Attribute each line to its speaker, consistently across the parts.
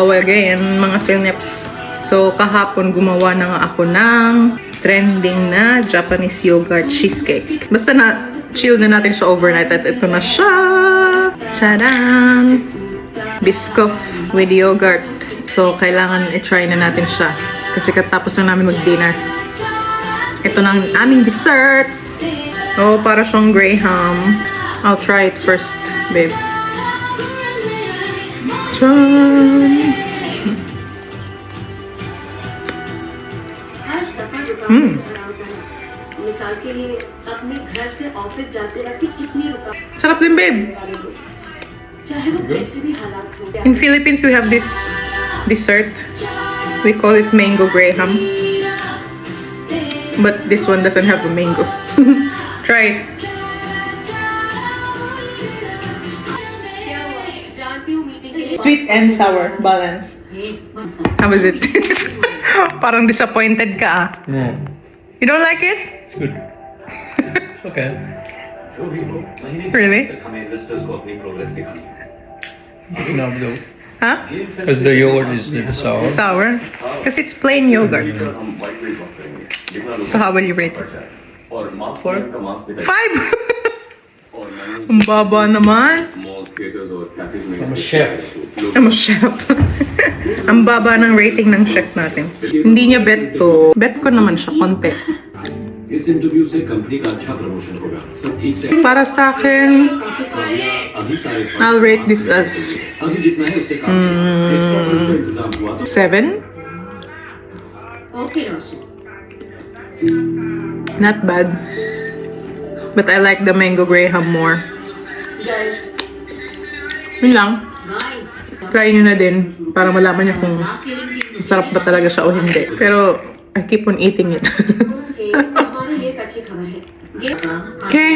Speaker 1: So again, mga Philneps. So kahapon gumawa na nga ako ng trending na Japanese yogurt cheesecake. Basta na chill na natin siya overnight at ito na siya. Tadam! Biscoff with yogurt. So kailangan i-try na natin siya kasi katapos na namin mag-dinner. Ito na ang aming dessert. Oh, para siyang Graham. I'll try it first, babe. Try. Sarap din, babe. In Philippines, we have this dessert. We call it mango Graham. But this one doesn't have a mango. Try it. Sweet and sour balance. How was it? Parang disappointed ka ah.
Speaker 2: No.
Speaker 1: You don't like it?
Speaker 2: It's good. It's okay.
Speaker 1: Really?
Speaker 2: No, though.
Speaker 1: Huh?
Speaker 2: Because the yogurt is sour.
Speaker 1: Sour? Because it's plain yogurt. So how will you rate it?
Speaker 2: 4.
Speaker 1: 5! Ang baba naman.
Speaker 2: I'm a chef.
Speaker 1: I'm a chef. Ang baba ng rating ng chef natin. Hindi niya bet to. Bet ko naman siya, konti.
Speaker 3: इस इंटरव्यू से कंपनी का अच्छा प्रमोशन होगा सब ठीक से
Speaker 1: Para sa akin,
Speaker 3: अभी सारे
Speaker 1: I'll rate this as
Speaker 3: अभी जितना है उससे काम एक्स्ट्रा फंड्स का इंतजाम हुआ तो
Speaker 1: 7.
Speaker 4: Okay, Roshan.
Speaker 1: Not bad. But I like the mango Graham more.
Speaker 4: Guys,
Speaker 1: Yun lang.
Speaker 4: nice.
Speaker 1: Try nyo na din para malaman nyo kung masarap ba talaga siya o hindi. Pero I keep on eating it.
Speaker 4: Okay, हमारे लिए एक अच्छी खबर है
Speaker 1: Okay,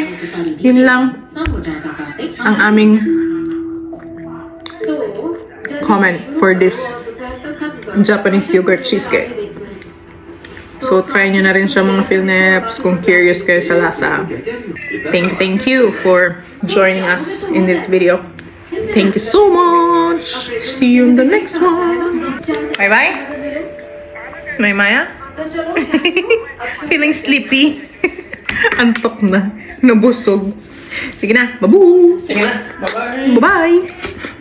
Speaker 1: yun lang
Speaker 4: सब हो जाएगा Kartik
Speaker 1: ang aming
Speaker 4: तो
Speaker 1: comment for this Japanese yogurt cheesecake. So try nyo na rin siya mga Philneps kung curious kayo sa lasa. Thank you for joining us in this video. Thank you so much. See you in the next one. Bye bye. May Maya? Feeling sleepy. Antok na. Nabusog. Sige na. Babu.
Speaker 2: Sige na. Bye-bye.
Speaker 1: Bye-bye.